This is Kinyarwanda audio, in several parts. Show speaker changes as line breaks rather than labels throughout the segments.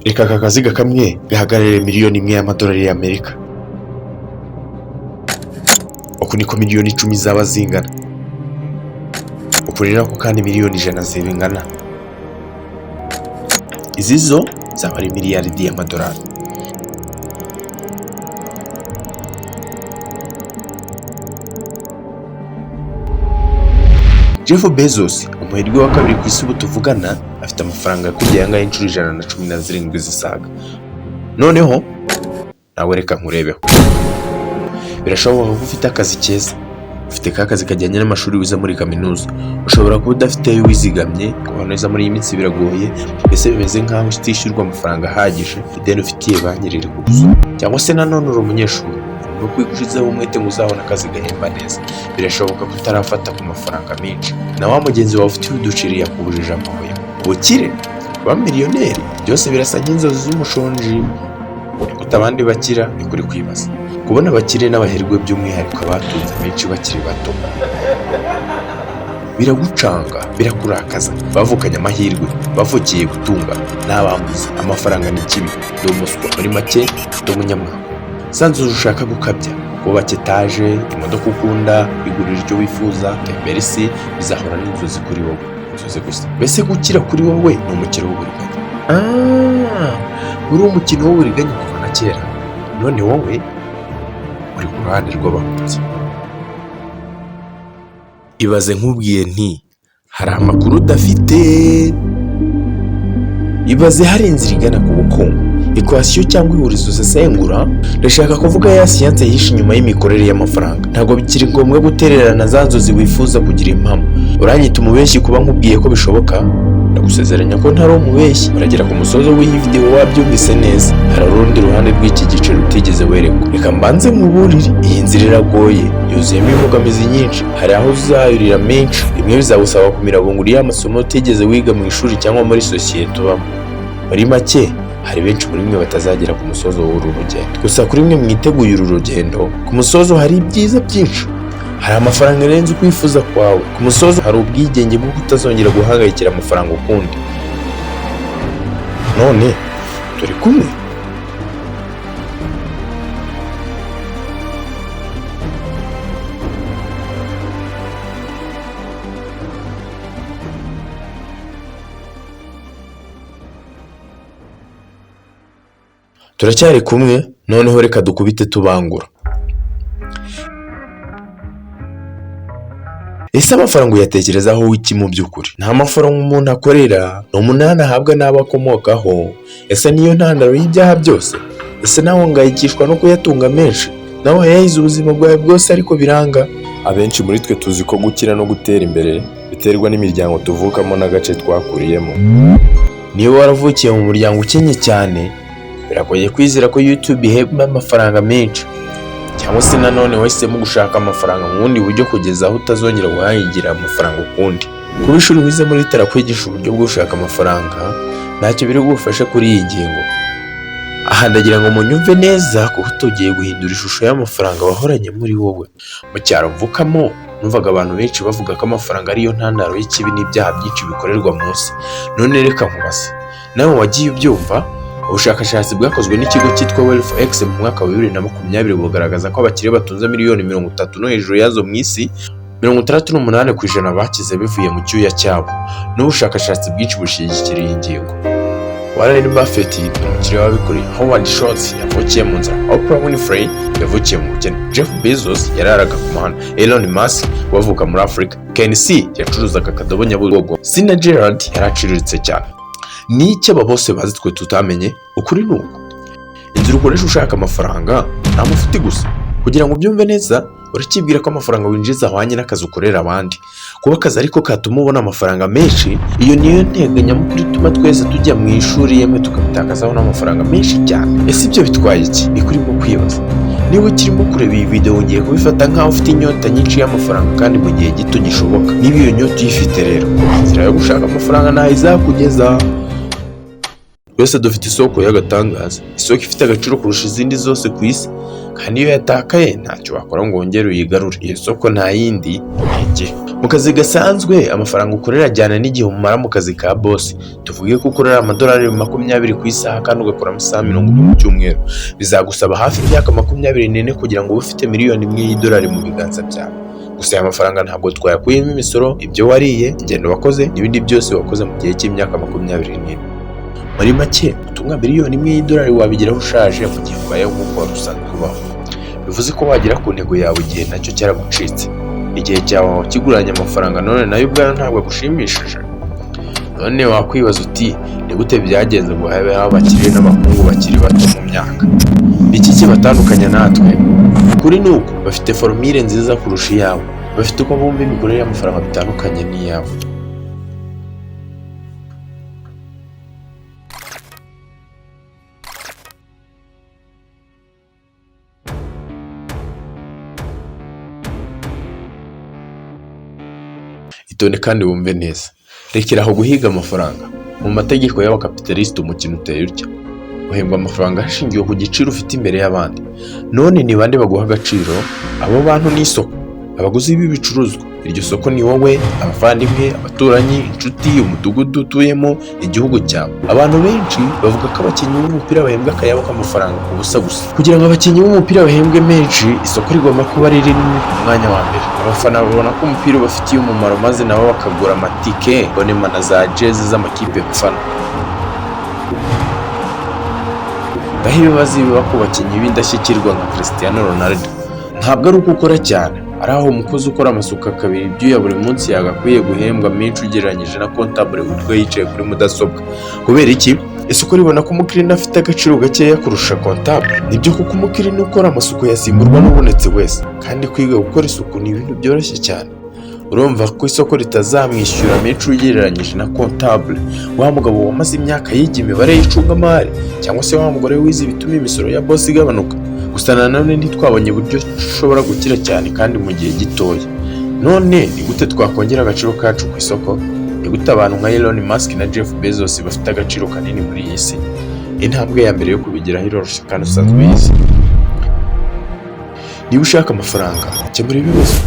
reka aka kaziga kamwe gahagarare miliyoni imwe y'amadolari y'Amerika. Uku niko miliyoni 10 zaba zingana. Uku rero ko kandi miliyoni 100 zibingana. Izi zo zaba ari miliyaridi y'amadolari. Jeff Bezos, umuherwe wa kabiri ku isi ubu tuvugana, afite amafaranga yakubye yanga inshuro 117 zisaga. Noneho nawe reka nkurebeho. Birashoboka ko ufite akazi keza, ufite kazi kajyanye n'amashuri wize muri kaminuza. Ushobora kuba udafite wizigamye, kuba neza muri iyi minsi biragoye, ese bimeze nkaho utishyurwa amafaranga ahagije, ideni ufitiye banki riri kuguza. Cyangwa se nanone uri umunyeshuri, no kwigushizeho umwete ngo uzabona akazi gahemba neza. Birashoboka ko utarafata ku mafaranga menshi, na wa mugenzi wawe ufite uduciri yakubujije amabuye. Ubukire, kuba miliyoneri, byose birasa nk'inzozi z'umushonji. Utabandi bakira ni kuri kwibaza. Kubona abakire n'abaherwe by'umwihariko abatunze menshi bakiri bato, biragucanga, birakurakaza. Bavukanye amahirwe, bavukiye gutunga, n'abambuze. Amafaranga ni kibi, ndi umuswa. Muri make ndi umunyamwaka. Sanzu ushaka gukabya, kubaka etaje, imodoka ukunda, bigurira icyo wifuza, tembera isi, bizahora n'inzozi kuri wowe. Inzozi gusa. Mbese gukira kuri wowe ni umukino w'uburiganya. Uri umukino w'uburiganya kuva na kera. None wowe uri ku ruhande rw'abakunzi. Ibaze nkubwiye nti hari amakuru udafite. Ibaze hari inzira igana ku bukungu, equation cyangwa ihurizo usesengura. Ndashaka kuvuga ya siyanse yihishe inyuma y'imikorere y'amafaranga. Ntabwo bikiri ngombwa gutererana za nzozi wifuza kugira impamo. Uranyita umubeshyi kuba nkubwiye ko bishoboka? Ndagusezeranya ko ntari umubeshyi. Uragera ku musozo w'iyi video wabyumvise neza. Hari urundi ruhande rw'iki gice rutigeze werekwa. Reka mbanze muburire. Iyi nzira iragoye, yuzuyemo imbogamizi nyinshi. Hari aho uzayurira menshi, bimwe bizagusaba kumira bunguri y'amasomo utigeze wiga mu ishuri cyangwa muri sosiyete ubamo. Muri make, hari benshi muri mwe batazagera ku musozo w'uru rugendo. Gusa kuri mwe mwiteguye uru rugendo, ku musozo hari ibyiza byinshi. Hari amafaranga arenze ukwifuza kwawe. Ku musozo hari ubwigenge bwo kutazongera guhangayikira amafaranga ukundi. None turi kumwe. Turacyari kumwe, noneho reka dukubite tubangura. Ese amafaranga uyatekerezaho iki mu by'ukuri? Nta mafaranga umuntu akorera, ni umunani ahabwa n'abo akomokaho. Ese niyo ntandaro y'ibyaha byose? Ese nawe ungayikishwa no kuyatunga menshi? Nawe yahize ubuzima bwawe bwose ariko biranga? Abenshi muri twe tuzi ko gukira no gutera imbere biterwa n'imiryango tuvukamo n'agace twakuriyemo. Niba waravukiye mu muryango ukennye cyane, biragoye kwizera ko YouTube ihemba amafaranga menshi. Cyangwa se nanone wahisemo gushaka amafaranga mu bundi buryo kugeza aho utazongera guhangira amafaranga ukundi. Kuba ishuri wize muri tarakwigisha uburyo bwo gushaka amafaranga, ntacyo biri gufasha kuri iyi ngingo. Aha ndagira ngo munyumve neza kuko tugiye guhindura ishusho y'amafaranga wahoranye muri wowe. Mu cyaro mvukamo, numvaga abantu benshi bavuga ko amafaranga ariyo ntandaro y'ikibi n'ibyaha byinshi bikorerwa munsi. None reka nkubaze, nawe wagiye ubyumva? Ubushakashatsi bwakozwe n'ikigo cyitwa WealthX mu mwaka wa 2020 bugaragaza ko abakire batunze miliyoni 30 no hejuru yazo mu isi, 68% bakize bivuye mu cyuya cyabo. N'ubushakashatsi bwinshi bushigikira iyi ngingo. Warren Buffett, umukire w'abikorera, Howard Schultz yavukiye mu nzara, Oprah Winfrey yavukiye mu bukene, Jeff Bezos yararaga ku muhanda, Elon Musk wavuka muri Afrika, Ken C yacuruzaga akadobo Nyabugogo, Sina Gerard yaraciriritse cyane. Ni iki aba bose bazi twe tutamenye? Ukuri nuko inzira ukoresha ushaka amafaranga nta mafuti gusa. Kugira ngo ubyumve neza, urakibwira ko amafaranga winjiza ahwanye n'akazi ukorera abandi. Kuba akazi ariko katuma ubona amafaranga menshi, iyo niyo ntego nyamukuru ituma twese tujya mu ishuri yemwe tukabitakazaho n'amafaranga menshi cyane. Ese ibyo bitwaye iki? Ni kuri mu kwibaza. Niba ukirimo kureba iyi video ngiye kubifata nkaho ufite inyota nyinshi y'amafaranga kandi mu gihe gito gishoboka. Niba iyo nyota uyifite rero, inzira yo gushaka amafaranga ntaho izakugeza. twese dufite isoko y'agatangaza, isoko ifite agaciro kurusha izindi zose ku isi, kandi iyo yatakaye ntacyo wakora ngo wongere uyigarure. Iyo soko nta yindi ni igihe. Mu kazi gasanzwe amafaranga ukorera ajyana n'igihe umara mu kazi ka boss. Tuvuge ko ukorera amadolari 20 ku isaha kandi ugakora amasaha 40 mu cyumweru, bizagusaba hafi imyaka 24 kugira ngo ube ufite miliyoni imwe y'idolari mu biganza byawe. Gusa aya mafaranga ntabwo twayakuyemo imisoro, ibyo wariye, ingendo wakoze n'ibindi byose wakoze mu gihe cy'imyaka 24. Muri make utunga miliyoni imwe y'idolari wabigeraho ushaje mu gihe ubayeho nk'uko wari usanzwe ubaho. Bivuze ko wagera ku ntego yawe igihe nacyo cyaragucitse. Igihe cyawe kiguranye amafaranga none nayo ubwayo ntabwo agushimishije. None wakwibaza uti ni gute byagenze ngo habeho abakire n'abakungu bakiri bato mu myaka? Iki kibatandukanya natwe? Kuri ni uko bafite formule nziza kurusha iyabo, bafite uko bumva imikorere y'amafaranga bitandukanye n'iyabo. Itonde kandi wumve neza, rekeraho guhiga amafaranga. Mu mategeko y'abakapitalisite umukino uteye utya: uhembwa amafaranga hashingiwe ku giciro ufite imbere y'abandi. None ni bande baguha agaciro? Abo bantu ni isoko, abaguzi b'ibicuruzwa. Iryo soko ni wowe, abavandimwe, abaturanyi, inshuti, umudugudu utuyemo, igihugu cyawe. Abantu benshi bavuga ko abakinnyi b'umupira bahembwa akayabo k'amafaranga ku busa gusa. Kugira ngo abakinnyi b'umupira bahembwe menshi, isoko rigomba kuba riri mu mwanya wa mbere. Abafana babona ko umupira ubafitiye umumaro maze nabo bakagura amatike, bonema na za jezi z'amakipe bafana. Aho ibibazo biba ku bakinnyi b'indashyikirwa nka Cristiano Ronaldo, ntabwo ari uko ukora cyane, ari aho umukozi ukora amasuka kabiri ibyuya buri munsi yagakwiye guhembwa menshi ugereranyije na comptable witwa yicaye kuri mudasobwa. Kubera iki? Isoko ribona ko umukiriya afite agaciro gakeya kurusha comptable. Nibyo kuko umukiriya ukora amasuku yasimburwa n'ubonetse wese, kandi kwiga gukora isuku ni ibintu byoroshye cyane. Urumva ko isoko ritazamwishyura menshi ugereranyije na comptable, wa mugabo wamaze imyaka yiga imibare y'icungamari, cyangwa se wa mugore wize bituma imisoro ya boss igabanuka. Gusa nanone ntitwabonye uburyo dushobora gukira cyane kandi mu gihe gitoya. None ni gute twakongera agaciro kacu ku isoko? Ni gute abantu nka Elon Musk na Jeff Bezos bafite agaciro kanini muri iyi si? Intambwe ya mbere yo kubigeraho iroroshye kandi usanzwe uyizi. Niba ushaka amafaranga, kemura ibibazo.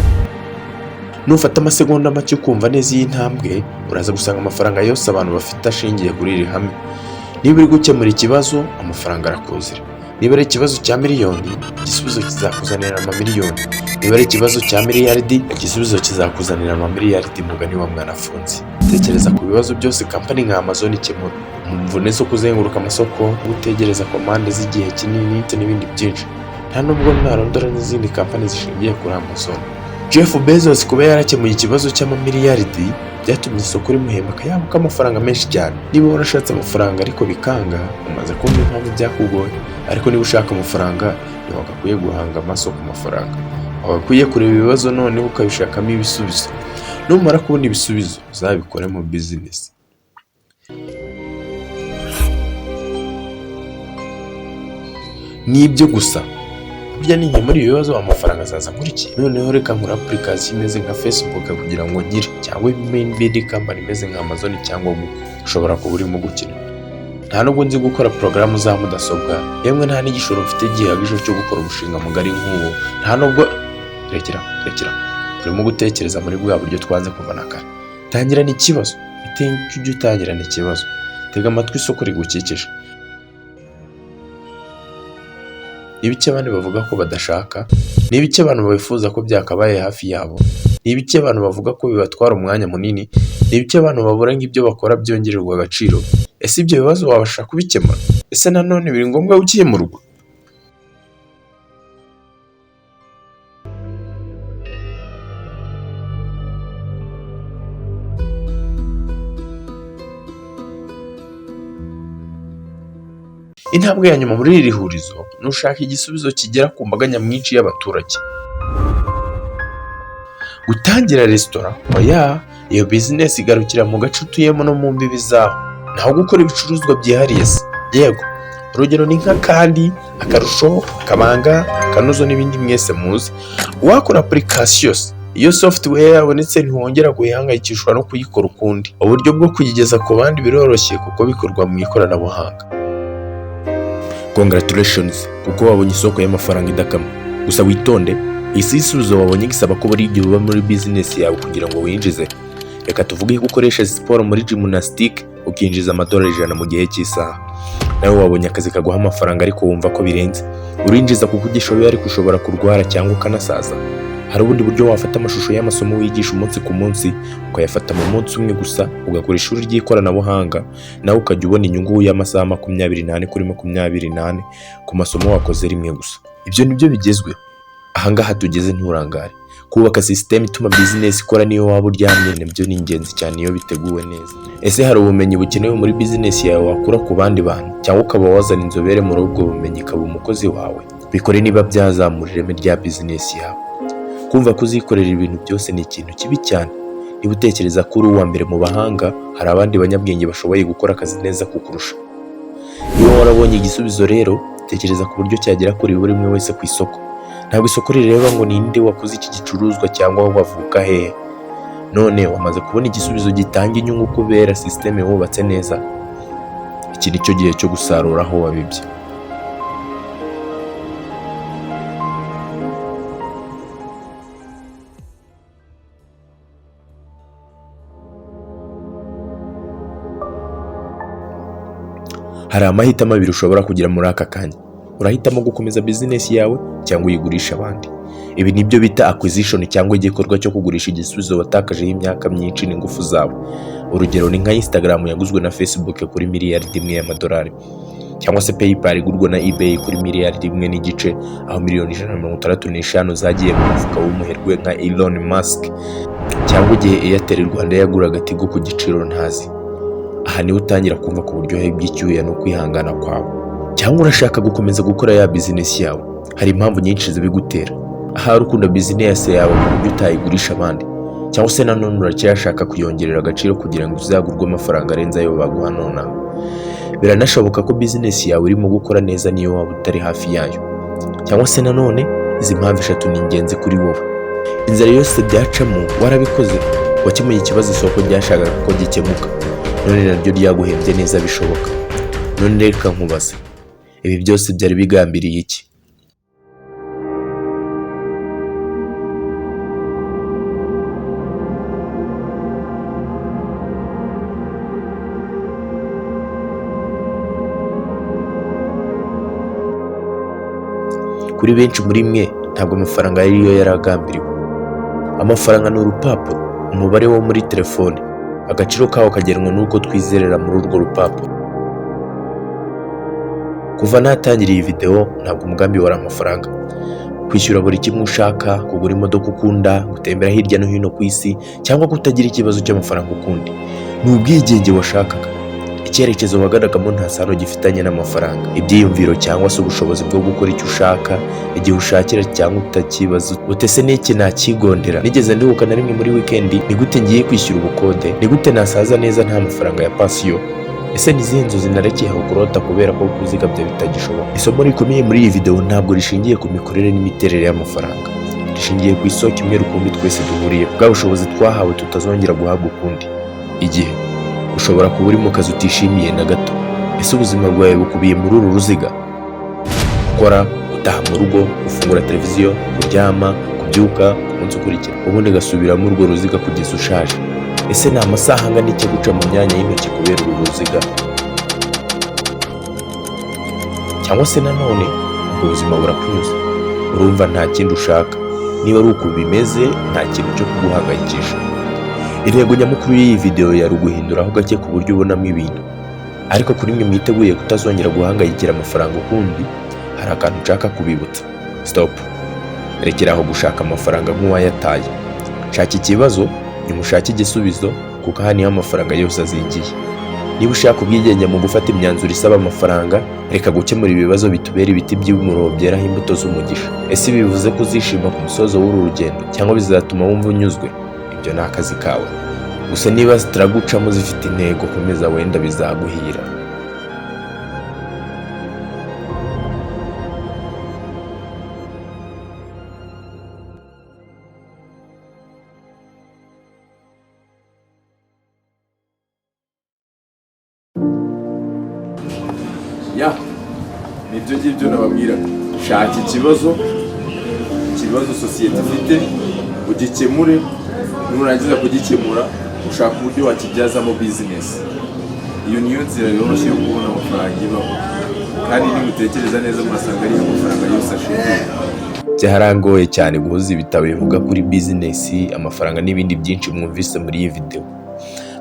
Nufata amasegonda make ukumva neza iyi ntambwe, uraza gusanga amafaranga yose abantu bafite ashingiye kuri iri hame. Niba uri gukemura ikibazo, amafaranga arakuzira. Niba ari ikibazo cya miliyoni, igisubizo kizakuzanira amamiliyoni. Niba ari ikibazo cya miliyaridi, igisubizo kizakuzanira amamiliyaridi. Mugani wa mwanafunzi. Tekereza ku bibazo byose kampani nka Amazon ikemura: imvune zo kuzenguruka amasoko, gutegereza komande z'igihe kinini n'ibindi byinshi. Nta nubwo narondora n'izindi kampani zishingiye kuri Amazon. Jeff Bezos kuba yarakemuye ikibazo cy'amamiliyaridi byatumye isoko rimuhemba akayabo k'amafaranga menshi cyane. Niba warashatse amafaranga ariko bikanga, umaze kumva impamvu byakugoye. Ariko niba ushaka amafaranga, ntiwagakwiye guhanga amaso ku mafaranga, wagakwiye kureba ibibazo noneho ukabishakamo ibisubizo. Numara kubona ibisubizo, uzabikore mu business. Nibyo gusa. Burya ninkemura ibibazo amafaranga azaza nkurikiye. Noneho reka nkora application imeze nka Facebook kugira ngo nkire, cyangwa main bid company imeze nka Amazon cyangwa Google. Ushobora kuba urimo gukina. Nta nubwo nzi gukora porogaramu za mudasobwa, yemwe nta n'igishoro mfite gihagije cyo gukora umushinga mugari nk'uwo. Nta nubwo rekera. Urimo gutekereza muri bwa buryo twanze kubona kare. Tangira n'ikibazo. Ujye utangira n'ikibazo. Tega amatwi isoko rigukikije. Ibiki abandi bavuga ko badashaka? Ni ibiki abantu bifuza ko byakabaye hafi yabo? Ni ibiki abantu bavuga ko bibatwara umwanya munini? Ni ibiki abantu babura ng'ibyo bakora byongererwa agaciro? Ese ibyo bibazo wabasha kubikemura? Ese nanone biri ngombwa gukemurwa? Intambwe ya nyuma muri iri hurizo ni ushaka igisubizo kigera ku mbaga nyamwinshi y'abaturage. Gutangira resitora, oya, iyo business igarukira mu gace utuyemo no mu mbibi zaho. Naho gukora ibicuruzwa byihariye se. Yego, urugero ni nka kandi, akarusho, akabanga, akanozo n'ibindi mwese muzi. Wakora application Iyo software yabonetse ntiwongera kuyihangayikishwa no kuyikora ukundi. Uburyo bwo kuyigeza ku bandi biroroshye kuko bikorwa mu ikoranabuhanga. Congratulations kuko wabonye isoko y'amafaranga idakama. Gusa witonde, isi y'isubizo wabonye gisaba ko buri gihe uba muri business yawe kugira ngo winjize. Reka tuvuge ko ukoresha siporo muri gymnastic ukinjiza $100 mu gihe cy'isaha. Nawe wabonye akazi kaguha amafaranga ariko wumva ko birenze. Urinjiza kuko ugishoboye ariko ushobora kurwara cyangwa ukanasaza. Hari ubundi buryo wafata amashusho y'amasomo wigisha umunsi ku munsi ukayafata mu munsi umwe gusa ugakora ishuri ry'ikoranabuhanga, nawe ukajya ubona inyungu y'amasaha 28 kuri 28 ku masomo wakoze rimwe gusa. Ibyo nibyo bigezweho. Ahangaha tugeze nturangare. Kubaka system ituma business ikora niyo waba uryamye nabyo ni ingenzi cyane iyo biteguwe neza. Ese hari ubumenyi bukenewe muri business yawe wakura ku bandi bantu cyangwa ukaba wazana inzobere muri ubwo bumenyi ukaba umukozi wawe? Bikore niba byazamura ireme rya business yawe. Kumva ko uzikorera ibintu byose ni ikintu kibi cyane. Niba utekereza ko uri uwa mbere mu bahanga, hari abandi banyabwenge bashoboye gukora akazi neza kukurusha. Niba warabonye igisubizo rero, tekereza ku buryo cyagera kuri buri umwe wese ku isoko. Ntabwo isoko rireba ngo ninde wakoze iki gicuruzwa cyangwa aho bavuka hehe. None wamaze kubona igisubizo gitanga inyungu kubera system wubatse neza. Iki nicyo gihe cyo gusarura aho wabibye. Hari amahitamo abiri ushobora kugira muri aka kanya. Urahitamo gukomeza business yawe cyangwa uyigurisha abandi. Ibi nibyo bita acquisition cyangwa igikorwa cyo kugurisha igisubizo watakajeho imyaka myinshi n'ingufu zawe. Urugero ni nka Instagram yaguzwe na Facebook kuri $1,000,000 cyangwa se PayPal igurwa na eBay kuri $1,000,000 aho $165 zagiye mu mufuka w'umuherwe nka Elon Musk, cyangwa igihe Airtel Rwanda yaguraga Tigo ku giciro ntazi. Aha niho utangira kumva ku buryohe bw'icyuya no kwihangana kwawe. Cyangwa urashaka gukomeza gukora ya business yawe, hari impamvu nyinshi zibigutera. Aha ukunda business yawe mu buryo utayigurisha abandi, cyangwa se nanone uracyashaka kuyongerera agaciro kugira ngo uzagurwe amafaranga arenze ayo baguha nonaha. Biranashoboka ko business yawe irimo gukora neza niyo waba utari hafi yayo. Cyangwa se nanone izi mpamvu 3 ni ingenzi kuri wowe. Inzara yose byacamo warabikoze, wakemuye ikibazo isoko ryashakaga ko gikemuka, none naryo ryaguhembye neza bishoboka. None reka nkubaze, ibi byose byari bigambiriye iki? Kuri benshi muri mwe ntabwo amafaranga yariyo yaragambiriwe. Amafaranga ni urupapuro, umubare wo muri telefone, agaciro kawo kagenwa n'uko twizerera muri urwo rupapuro. Kuva natangiriye iyi video ntabwo umugambi wari amafaranga. Kwishyura buri kimwe ushaka, kugura imodoka ukunda, gutembera hirya no hino ku isi, cyangwa kutagira ikibazo cy'amafaranga ukundi. Ni ubwigenge washakaga. Icyerekezo wagaragamo nta sano gifitanye n'amafaranga. Ibyiyumviro cyangwa se ubushobozi bwo gukora icyo ushaka igihe ushakira cyangwa utakibazo utese n'iki nakigondera. Nigeze ndibuka na rimwe muri weekend, ni gute ngiye kwishyura ubukode, ni gute nasaza neza nta mafaranga ya pansiyo. Ese nizihe nzozi narekeyeho kurota kubera ko kuzigabya bitagishoboka? Isomo rikomeye muri iyi video ntabwo rishingiye ku mikorere n'imiterere y'amafaranga, rishingiye ku isoko imwe rukumbi twese duhuriye, bwa bushobozi twahawe tutazongera guhabwa ukundi. Igihe ushobora kuba uri mu kazi utishimiye na gato. Ese ubuzima bwawe bukubiye muri uru ruziga? Gukora, gutaha mu rugo, gufungura televiziyo, kuryama, kubyuka, umunsi ukurikira, ubundi gasubiramo urwo ruziga kugeza ushaje. Ese ni amasaha angana iki guca mu myanya y'intoki kubera uru ruziga? Cyangwa se nanone ubwo buzima burakunyuze, urumva nta kindi ushaka. Niba ari uko bimeze, nta kintu cyo kuguhangayikisha. Intego nyamukuru y'iyi video yari uguhinduraho gake ku buryo ubonamo ibintu. Ariko kuri mwe mwiteguye kutazongera guhangayikira amafaranga ukundi, hari akantu nshaka kubibutsa. Stop. Rekeraho gushaka amafaranga nk'uwayataye. Shaka ikibazo, nyuma ushake igisubizo, kuko aha niho amafaranga yose azingiye. Niba ushaka ubwigenge mu gufata imyanzuro isaba amafaranga, reka gukemura ibibazo bitubera ibiti by'umuruho byeraho imbuto z'umugisha. Ese bivuze ko uzishima ku musozo w'uru rugendo cyangwa bizatuma wumva unyuzwe? Ibyo ni akazi kawe. Gusa niba zitaragucamo zifite intego, komeza wenda bizaguhira. ya nibyo ngibyo nababwiraga. Shaka ikibazo sosiyete ifite ugikemure, nurangiza kugikemura ushaka uburyo wakibyazamo bizinesi. Iyo niyo nzira yoroshye yo kubona amafaranga ibaho, kandi nimutekereza neza murasanga ariyo amafaranga yose ashingiye. Byarangoye cyane guhuza ibitabo bivuga kuri bizinesi, amafaranga n'ibindi byinshi mwumvise muri iyi video.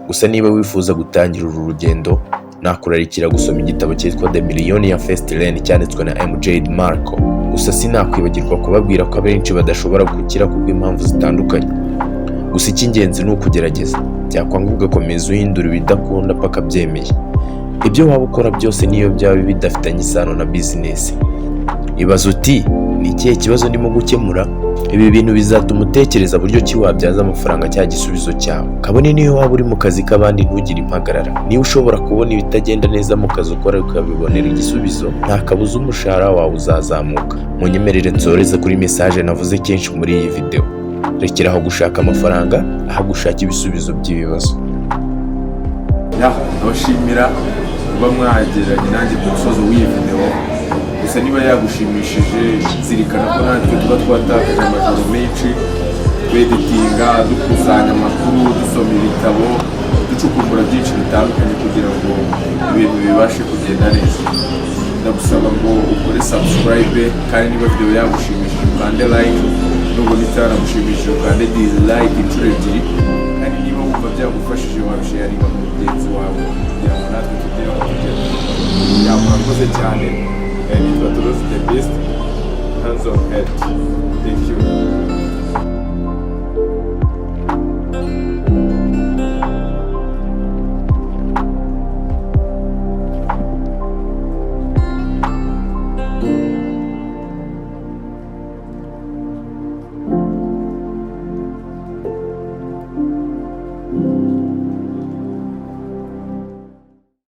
Gusa niba wifuza gutangira uru rugendo, nakurarikira gusoma igitabo cyitwa The Millionaire First Lane cyanditswe na M. J. DeMarco. Gusa sinakwibagirwa kubabwira ko abenshi badashobora gukira kubw'impamvu zitandukanye. Gusa icy'ingenzi ni ukugerageza. Byakwanga ugakomeza uhindura ibidakunda paka byemeye. Ibyo waba ukora byose niyo byaba bidafitanye isano na bizinesi. Ibaza uti ni ikihe kibazo ndimo gukemura? Ibi bintu bizatuma utekereza buryo ki wabyaza amafaranga cya gisubizo cyawe. Kabone niyo waba uri mu kazi k'abandi ntugire impagarara. Niba ushobora kubona ibitagenda neza mu kazi ukora ukabibonera igisubizo, nta kabuza umushahara wawe uzazamuka. Munyemerere nsoreze kuri message navuze kenshi muri iyi video. Rekera aho gushaka amafaranga, aho gushaka ibisubizo by'ibibazo. Ndabashimira kuba mwageranye nanjye ku musozo w'iyi video. Gusa niba yagushimishije, zirikana ko natwe tuba twatakaje amajoro menshi tweditinga, dukusanya amakuru, dusoma ibitabo, ducukumbura byinshi bitandukanye kugira ngo ibintu bibashe kugenda neza. Ndagusaba ngo ukore subscribe, kandi niba video yagushimishije ukande like, nubona itaragushimishije ukande dislike inshuro ebyiri, kandi niba wumva byagufashije wabisharinga na mugenzi wawe kugira ngo natwe tugire aho tugera. Murakoze cyane. And it was the best hands on head. Thank you.